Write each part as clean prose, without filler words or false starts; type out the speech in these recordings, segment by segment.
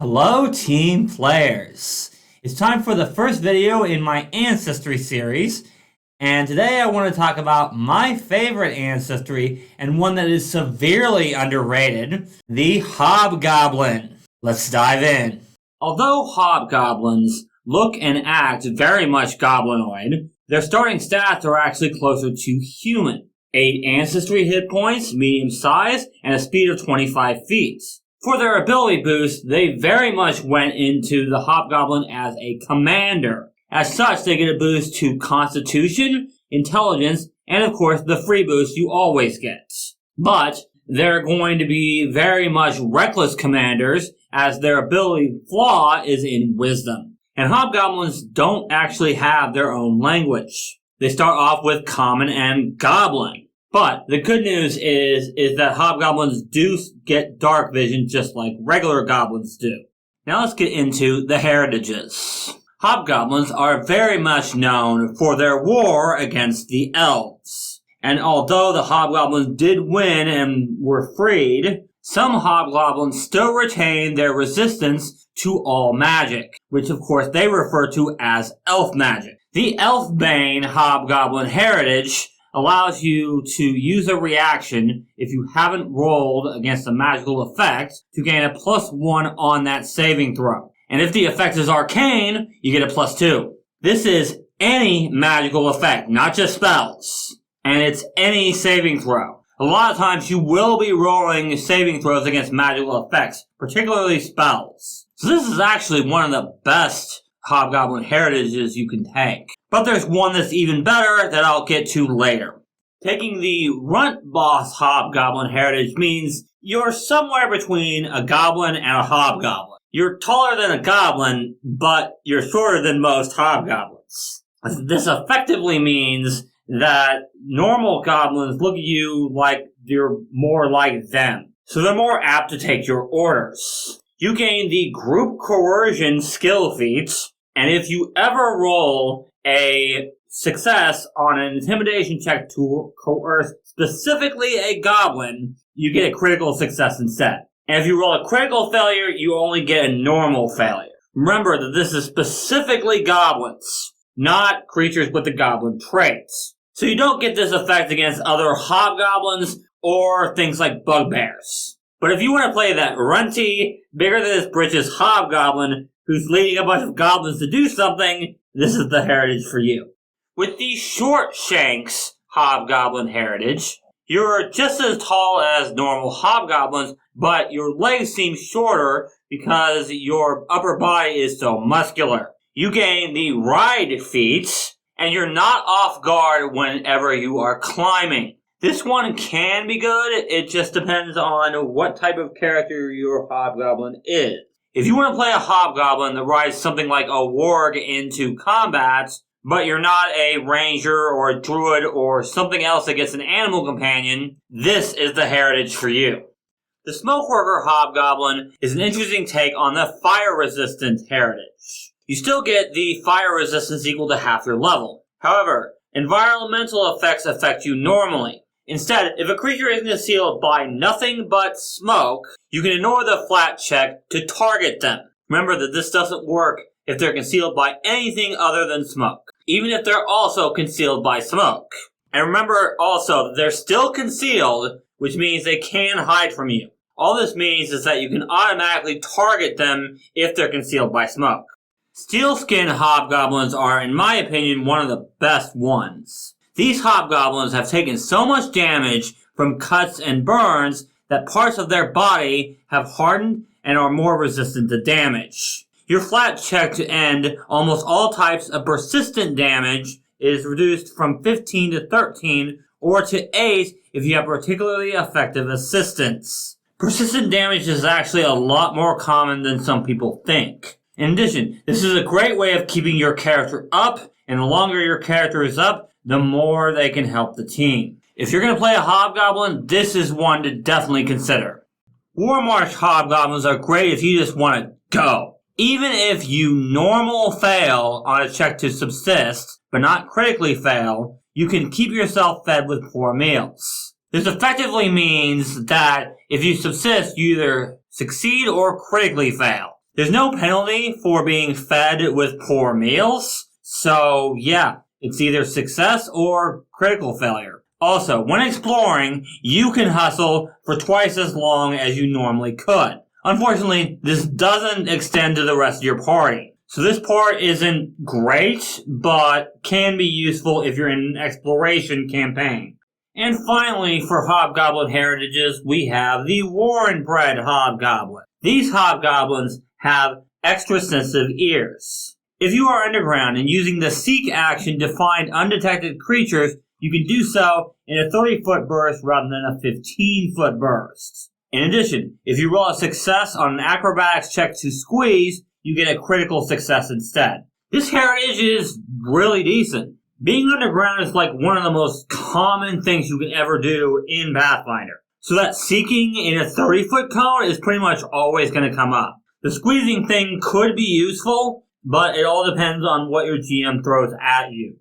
Hello team players! It's time for the first video in my Ancestry series, and today I want to talk about my favorite ancestry and one that is severely underrated, the Hobgoblin. Let's dive in. Although Hobgoblins look and act very much goblinoid, their starting stats are actually closer to human. 8 ancestry hit points, medium size, and a speed of 25 feet. For their ability boost, they very much went into the Hobgoblin as a commander. As such, they get a boost to Constitution, Intelligence, and of course the free boost you always get. But they're going to be very much reckless commanders, as their ability flaw is in Wisdom. And Hobgoblins don't actually have their own language. They start off with Common and Goblin. But the good news is that Hobgoblins do get dark vision just like regular goblins do. Now let's get into the heritages. Hobgoblins are very much known for their war against the elves. And although the Hobgoblins did win and were freed, some Hobgoblins still retain their resistance to all magic, which of course they refer to as elf magic. The Elfbane Hobgoblin Heritage allows you to use a reaction if you haven't rolled against a magical effect to gain a +1 on that saving throw. And if the effect is arcane, you get a +2. This is any magical effect, not just spells. And it's any saving throw. A lot of times you will be rolling saving throws against magical effects, particularly spells. So this is actually one of the best Hobgoblin heritages you can take. But there's one that's even better that I'll get to later. Taking the Runt Boss Hobgoblin heritage means you're somewhere between a goblin and a hobgoblin. You're taller than a goblin, but you're shorter than most hobgoblins. This effectively means that normal goblins look at you like you're more like them. So they're more apt to take your orders. You gain the Group Coercion skill feats, and if you ever roll a success on an intimidation check to coerce specifically a goblin, you get a critical success instead. And if you roll a critical failure, you only get a normal failure. Remember that this is specifically goblins, not creatures with the goblin traits. So you don't get this effect against other hobgoblins or things like bugbears. But if you want to play that runty, bigger than his britches hobgoblin who's leading a bunch of goblins to do something, this is the heritage for you. With the Short Shanks Hobgoblin heritage, you're just as tall as normal hobgoblins, but your legs seem shorter because your upper body is so muscular. You gain the Ride feats, and you're not off guard whenever you are climbing. This one can be good, it just depends on what type of character your hobgoblin is. If you want to play a hobgoblin that rides something like a warg into combat, but you're not a ranger or a druid or something else that gets an animal companion, this is the heritage for you. The Smokeworker Hobgoblin is an interesting take on the fire-resistant heritage. You still get the fire resistance equal to half your level. However, environmental effects affect you normally. Instead, if a creature is concealed by nothing but smoke, you can ignore the flat check to target them. Remember that this doesn't work if they're concealed by anything other than smoke, even if they're also concealed by smoke. And remember also that they're still concealed, which means they can hide from you. All this means is that you can automatically target them if they're concealed by smoke. Steelskin Hobgoblins are, in my opinion, one of the best ones. These hobgoblins have taken so much damage from cuts and burns that parts of their body have hardened and are more resistant to damage. Your flat check to end almost all types of persistent damage is reduced from 15 to 13 or to 8 if you have particularly effective assistance. Persistent damage is actually a lot more common than some people think. In addition, this is a great way of keeping your character up, and the longer your character is up, the more they can help the team. If you're going to play a hobgoblin, this is one to definitely consider. Warmarch hobgoblins are great if you just want to go. Even if you normal fail on a check to subsist, but not critically fail, you can keep yourself fed with 4 meals. This effectively means that if you subsist, you either succeed or critically fail. There's no penalty for being fed with poor meals, so yeah, it's either success or critical failure. Also, when exploring, you can hustle for twice as long as you normally could. Unfortunately, this doesn't extend to the rest of your party. So this part isn't great, but can be useful if you're in an exploration campaign. And finally, for Hobgoblin Heritages, we have the Warren-bred Hobgoblin. These Hobgoblins have extra sensitive ears. If you are underground and using the Seek action to find undetected creatures, you can do so in a 30-foot burst rather than a 15-foot burst. In addition, if you roll a success on an acrobatics check to squeeze, you get a critical success instead. This heritage is really decent. Being underground is like one of the most common things you can ever do in Pathfinder. So that seeking in a 30-foot cone is pretty much always going to come up. The squeezing thing could be useful, but it all depends on what your GM throws at you.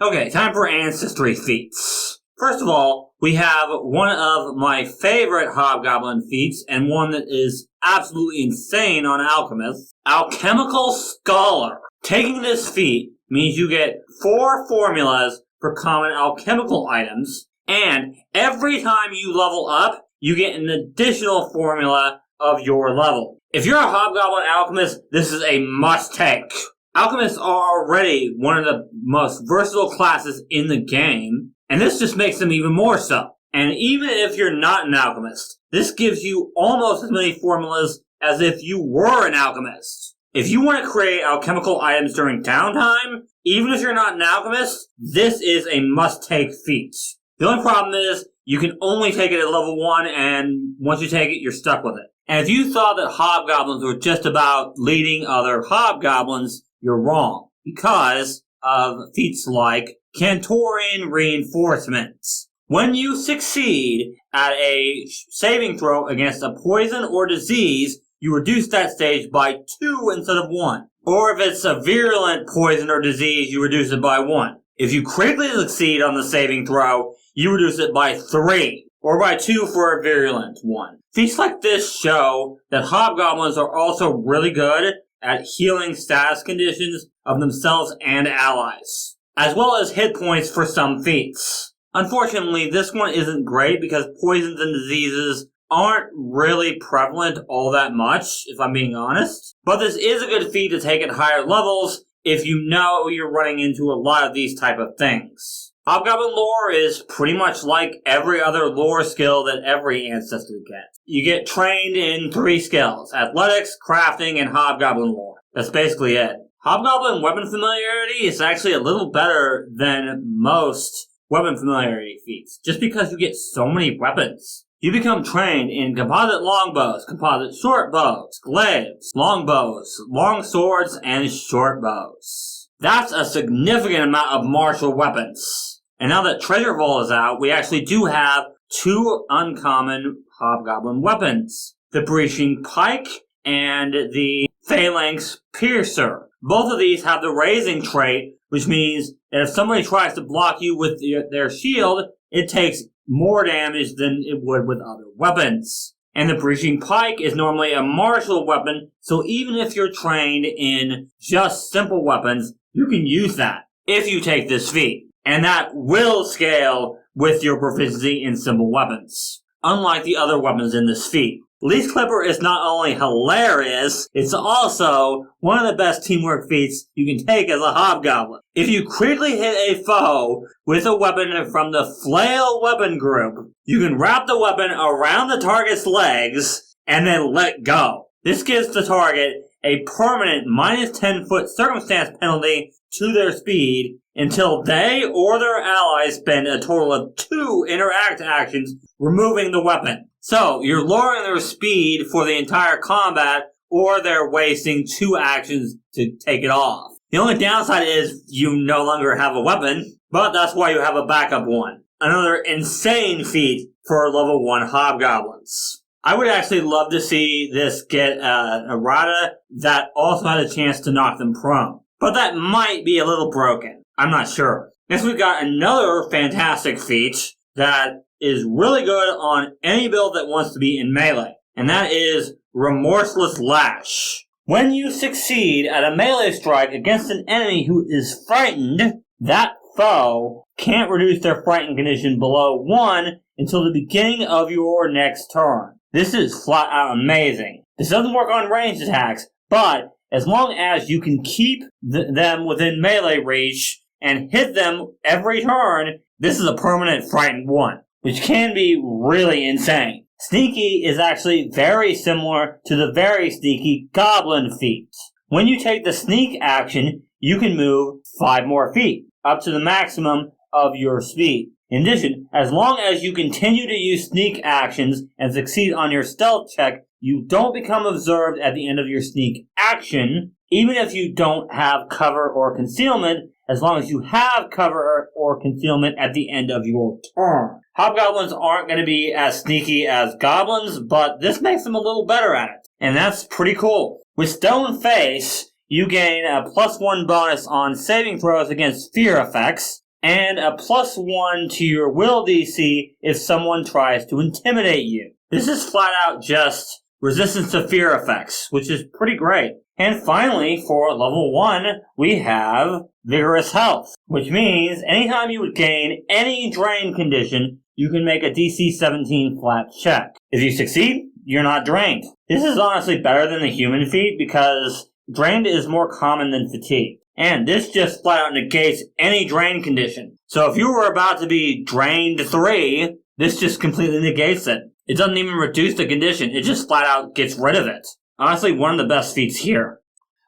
Okay, time for Ancestry Feats. First of all, we have one of my favorite Hobgoblin feats, and one that is absolutely insane on Alchemists, Alchemical Scholar. Taking this feat means you get 4 formulas for common alchemical items, and every time you level up, you get an additional formula of your level. If you're a Hobgoblin Alchemist, this is a must-take. Alchemists are already one of the most versatile classes in the game, and this just makes them even more so. And even if you're not an alchemist, this gives you almost as many formulas as if you were an alchemist. If you want to create alchemical items during downtime, even if you're not an alchemist, this is a must-take feat. The only problem is, you can only take it at level 1, and once you take it, you're stuck with it. And if you thought that Hobgoblins were just about leading other Hobgoblins, you're wrong, because of feats like Cantorian Reinforcements. When you succeed at a saving throw against a poison or disease, you reduce that stage by 2 instead of 1. Or if it's a virulent poison or disease, you reduce it by 1. If you critically succeed on the saving throw, you reduce it by 3, or by 2 for a virulent one. Feats like this show that Hobgoblins are also really good at healing status conditions of themselves and allies, as well as hit points for some feats. Unfortunately, this one isn't great because poisons and diseases aren't really prevalent all that much, if I'm being honest. But this is a good feat to take at higher levels if you know you're running into a lot of these type of things. Hobgoblin lore is pretty much like every other lore skill that every ancestry gets. You get trained in 3 skills: athletics, crafting, and Hobgoblin lore. That's basically it. Hobgoblin weapon familiarity is actually a little better than most weapon familiarity feats, just because you get so many weapons. You become trained in composite longbows, composite short bows, glaives, longbows, long swords, and short bows. That's a significant amount of martial weapons. And now that Treasure Vault is out, we actually do have 2 uncommon Hobgoblin weapons: the Breaching Pike and the Phalanx Piercer. Both of these have the raising trait, which means that if somebody tries to block you with their shield, it takes more damage than it would with other weapons. And the Breaching Pike is normally a martial weapon, so even if you're trained in just simple weapons, you can use that if you take this feat. And that will scale with your proficiency in simple weapons, unlike the other weapons in this feat. Leaf Clipper is not only hilarious, it's also one of the best teamwork feats you can take as a Hobgoblin. If you critically hit a foe with a weapon from the Flail weapon group, you can wrap the weapon around the target's legs and then let go. This gives the target a permanent minus 10-foot circumstance penalty to their speed until they or their allies spend a total of 2 interact actions removing the weapon. So, you're lowering their speed for the entire combat, or they're wasting 2 actions to take it off. The only downside is you no longer have a weapon, but that's why you have a backup one. Another insane feat for level 1 Hobgoblins. I would actually love to see this get an errata that also had a chance to knock them prone. But that might be a little broken. I'm not sure. Next we've got another fantastic feat that is really good on any build that wants to be in melee. And that is Remorseless Lash. When you succeed at a melee strike against an enemy who is frightened, that foe can't reduce their frightened condition below 1 until the beginning of your next turn. This is flat out amazing. This doesn't work on ranged attacks, but as long as you can keep them within melee reach and hit them every turn, this is a permanent frightened 1, which can be really insane. Sneaky is actually very similar to the very sneaky Goblin feat. When you take the sneak action, you can move 5 more feet, up to the maximum of your speed. In addition, as long as you continue to use sneak actions and succeed on your stealth check, you don't become observed at the end of your sneak action, even if you don't have cover or concealment, as long as you have cover or concealment at the end of your turn. Hobgoblins aren't going to be as sneaky as goblins, but this makes them a little better at it, and that's pretty cool. With Stone Face, you gain a +1 bonus on saving throws against fear effects, and a +1 to your will DC if someone tries to intimidate you. This is flat out just resistance to fear effects, which is pretty great. And finally, for level 1, we have Vigorous Health, which means anytime you would gain any drain condition, you can make a DC 17 flat check. If you succeed, you're not drained. This is honestly better than the human feat because drained is more common than fatigue. And this just flat out negates any drain condition. So if you were about to be drained 3, this just completely negates it. It doesn't even reduce the condition, it just flat out gets rid of it. Honestly, one of the best feats here.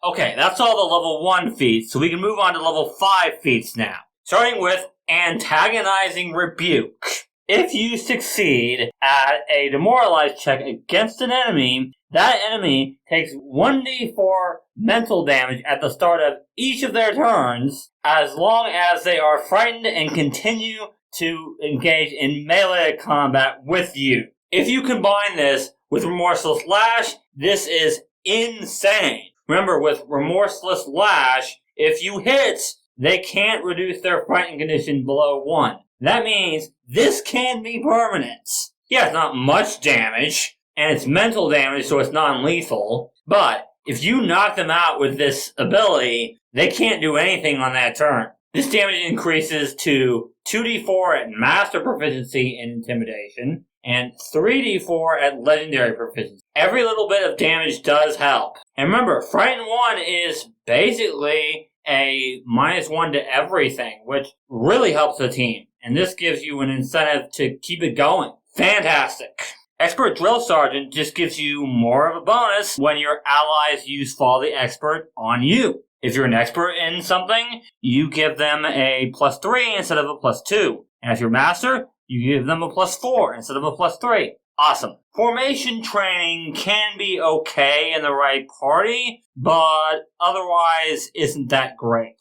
Okay, that's all the level 1 feats, so we can move on to level 5 feats now. Starting with Antagonizing Rebuke. If you succeed at a demoralize check against an enemy, that enemy takes 1d4 mental damage at the start of each of their turns, as long as they are frightened and continue to engage in melee combat with you. If you combine this with Remorseless Lash, this is insane. Remember, with Remorseless Lash, if you hit, they can't reduce their frightened condition below 1. That means this can be permanent. Yeah, it's not much damage, and it's mental damage, so it's non-lethal, but if you knock them out with this ability, they can't do anything on that turn. This damage increases to 2d4 at Master Proficiency in Intimidation, and 3d4 at Legendary Proficiency. Every little bit of damage does help. And remember, Frightened 1 is basically a -1 to everything, which really helps the team. And this gives you an incentive to keep it going. Fantastic. Expert Drill Sergeant just gives you more of a bonus when your allies use Follow the Expert on you. If you're an expert in something, you give them a +3 instead of a +2. And if you're master, you give them a +4 instead of a +3. Awesome. Formation training can be okay in the right party, but otherwise isn't that great.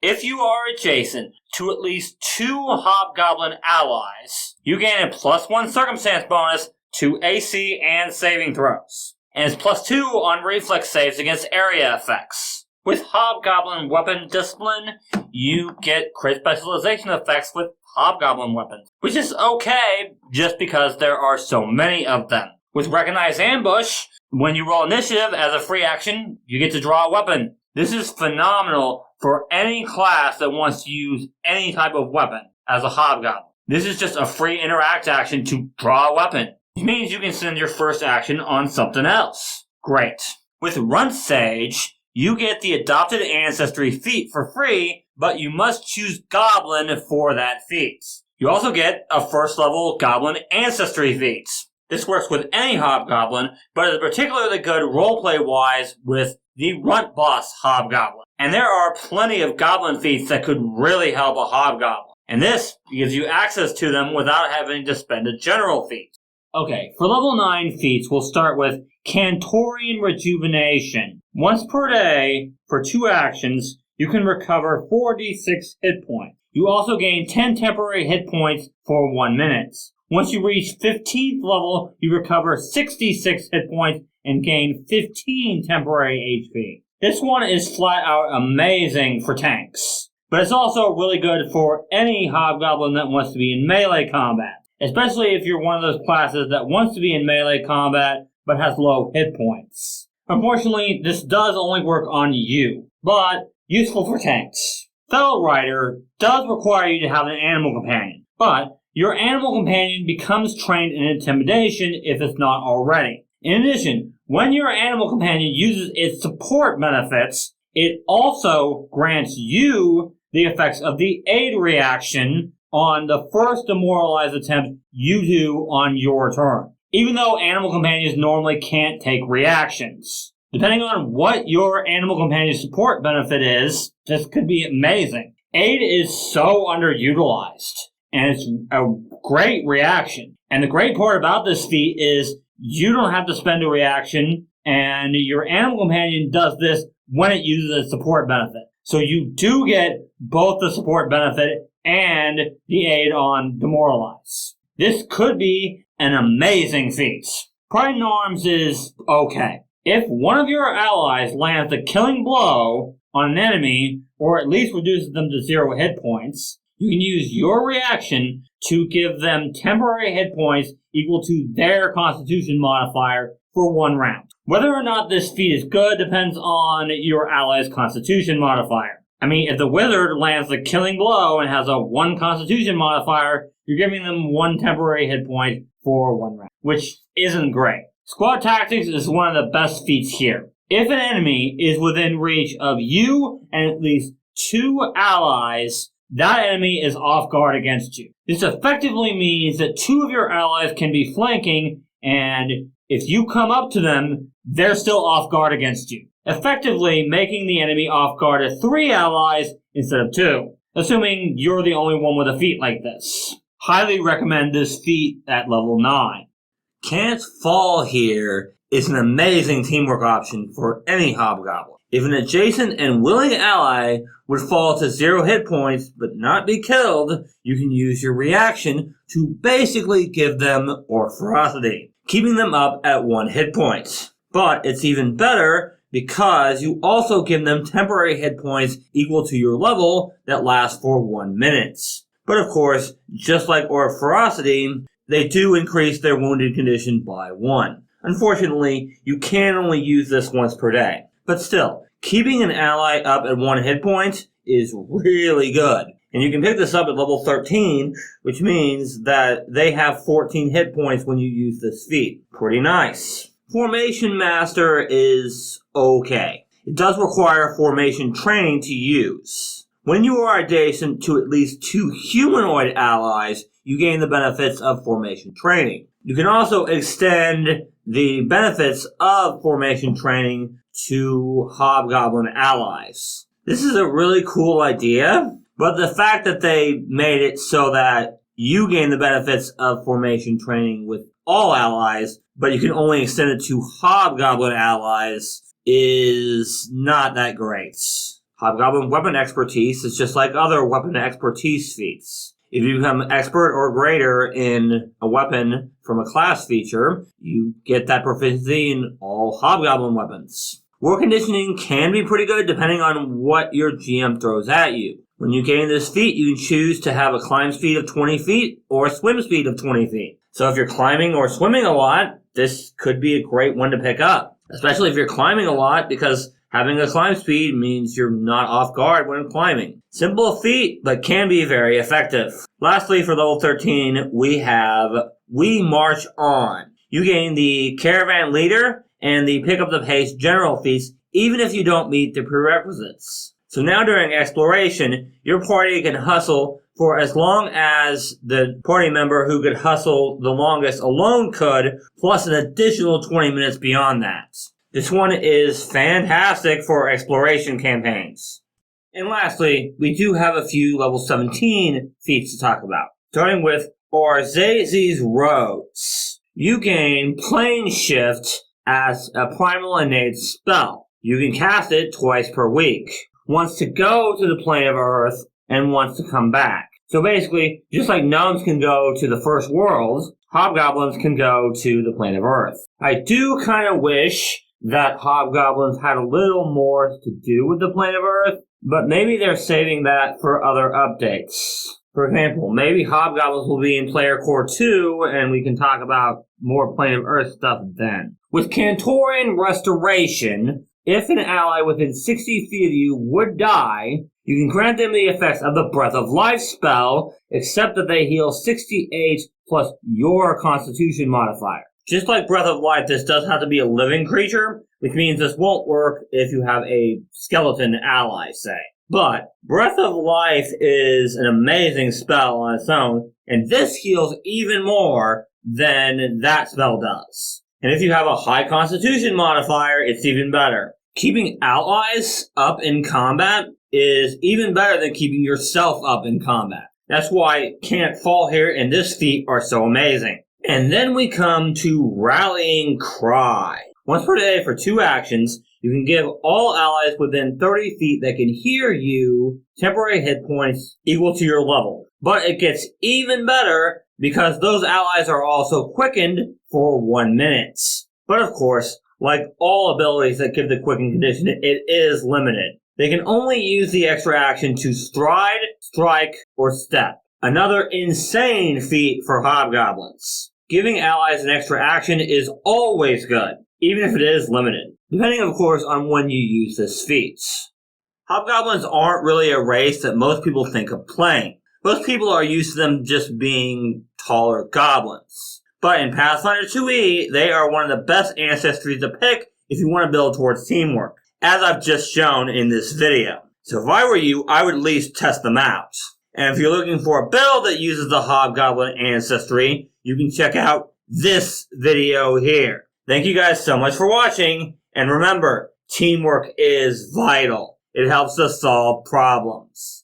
If you are adjacent to at least 2 Hobgoblin allies, you gain a +1 circumstance bonus to AC and saving throws. And it's +2 on reflex saves against area effects. With Hobgoblin Weapon Discipline, you get crit specialization effects with Hobgoblin weapons, which is okay just because there are so many of them. With Recognize Ambush, when you roll initiative as a free action, you get to draw a weapon. This is phenomenal for any class that wants to use any type of weapon as a Hobgoblin. This is just a free interact action to draw a weapon, which means you can send your first action on something else. Great. With Runt Sage, you get the Adopted Ancestry feat for free, but you must choose Goblin for that feat. You also get a first level Goblin Ancestry feat. This works with any Hobgoblin, but is particularly good roleplay-wise with the Runt Boss Hobgoblin. And there are plenty of Goblin feats that could really help a Hobgoblin. And this gives you access to them without having to spend a general feat. Okay, for level 9 feats, we'll start with Cantorian Rejuvenation. Once per day, for 2 actions, you can recover 4d6 hit points. You also gain 10 temporary hit points for 1 minute. Once you reach 15th level, you recover 66 hit points and gain 15 temporary HP. This one is flat out amazing for tanks, but it's also really good for any Hobgoblin that wants to be in melee combat, especially if you're one of those classes that wants to be in melee combat but has low hit points. Unfortunately, this does only work on you, but useful for tanks. Fellow Rider does require you to have an animal companion, but your animal companion becomes trained in intimidation if it's not already. In addition, when your animal companion uses its support benefits, it also grants you the effects of the aid reaction on the first demoralized attempt you do on your turn, even though animal companions normally can't take reactions. Depending on what your animal companion's support benefit is, this could be amazing. Aid is so underutilized, and it's a great reaction. And the great part about this feat is you don't have to spend a reaction, and your animal companion does this when it uses a support benefit. So you do get both the support benefit and the aid on Demoralize. This could be an amazing feat. Pride in Arms is okay. If one of your allies lands a killing blow on an enemy, or at least reduces them to 0 hit points, you can use your reaction to give them temporary hit points equal to their Constitution modifier for 1 round. Whether or not this feat is good depends on your ally's Constitution modifier. I mean, if the Wizard lands the killing blow and has a 1 Constitution modifier, you're giving them 1 temporary hit point for 1 round, which isn't great. Squad Tactics is one of the best feats here. If an enemy is within reach of you and at least 2 allies, that enemy is off guard against you. This effectively means that 2 of your allies can be flanking, and if you come up to them, they're still off guard against you, effectively making the enemy off guard at 3 allies instead of 2, assuming you're the only one with a feat like this. Highly recommend this feat at level 9. Can't Fall here is an amazing teamwork option for any Hobgoblin. If an adjacent and willing ally would fall to 0 hit points but not be killed, you can use your reaction to basically give them Ferocity, keeping them up at 1 hit point. But it's even better because you also give them temporary hit points equal to your level that last for 1 minute. But of course, just like Ferocity, they do increase their wounded condition by 1. Unfortunately, you can only use this once per day. But still, keeping an ally up at 1 hit point is really good. And you can pick this up at level 13, which means that they have 14 hit points when you use this feat. Pretty nice. Formation Master is okay. It does require formation training to use. When you are adjacent to at least 2 humanoid allies, you gain the benefits of formation training. You can also extend the benefits of formation training to Hobgoblin allies. This is a really cool idea, but the fact that they made it so that you gain the benefits of formation training with all allies, but you can only extend it to Hobgoblin allies is not that great. Hobgoblin Weapon Expertise is just like other Weapon Expertise feats. If you become expert or greater in a weapon from a class feature, you get that proficiency in all Hobgoblin weapons. War Conditioning can be pretty good depending on what your GM throws at you. When you gain this feat, you can choose to have a climb speed of 20 feet or a swim speed of 20 feet. So if you're climbing or swimming a lot, this could be a great one to pick up. Especially if you're climbing a lot, because having a climb speed means you're not off guard when climbing. Simple feat, but can be very effective. Lastly, for level 13, we have We March On. You gain the Caravan Leader and the Pick Up the Pace General feats, even if you don't meet the prerequisites. So now during exploration, your party can hustle for as long as the party member who could hustle the longest alone could, plus an additional 20 minutes beyond that. This one is fantastic for exploration campaigns. And lastly, we do have a few level 17 feats to talk about. Starting with Orzazi's Roads. You gain Plane Shift as a primal innate spell. You can cast it twice per week. Once to go to the plane of Earth, and once to come back. So basically, just like gnomes can go to the first world, hobgoblins can go to the plane of Earth. I do kind of wish that hobgoblins had a little more to do with the plane of Earth, but maybe they're saving that for other updates. For example, maybe hobgoblins will be in Player Core 2, and we can talk about more plane of Earth stuff then. With Cantorian Restoration, if an ally within 60 feet of you would die, you can grant them the effects of the Breath of Life spell, except that they heal 68 plus your Constitution modifier. Just like Breath of Life, this does have to be a living creature, which means this won't work if you have a skeleton ally, say. But Breath of Life is an amazing spell on its own, and this heals even more than that spell does. And if you have a high Constitution modifier, it's even better. Keeping allies up in combat is even better than keeping yourself up in combat. That's why Can't Fall here and this feat are so amazing. And then we come to Rallying Cry. Once per day for 2 actions, you can give all allies within 30 feet that can hear you temporary hit points equal to your level. But it gets even better because those allies are also quickened for 1 minute. But of course, like all abilities that give the quicken condition, it is limited. They can only use the extra action to stride, strike, or step. Another insane feat for hobgoblins. Giving allies an extra action is always good, even if it is limited, depending of course on when you use this feat. Hobgoblins aren't really a race that most people think of playing. Most people are used to them just being taller goblins. But in Pathfinder 2e, they are one of the best ancestries to pick if you want to build towards teamwork, as I've just shown in this video. So if I were you, I would at least test them out. And if you're looking for a build that uses the Hobgoblin ancestry, you can check out this video here. Thank you guys so much for watching, and remember, teamwork is vital. It helps us solve problems.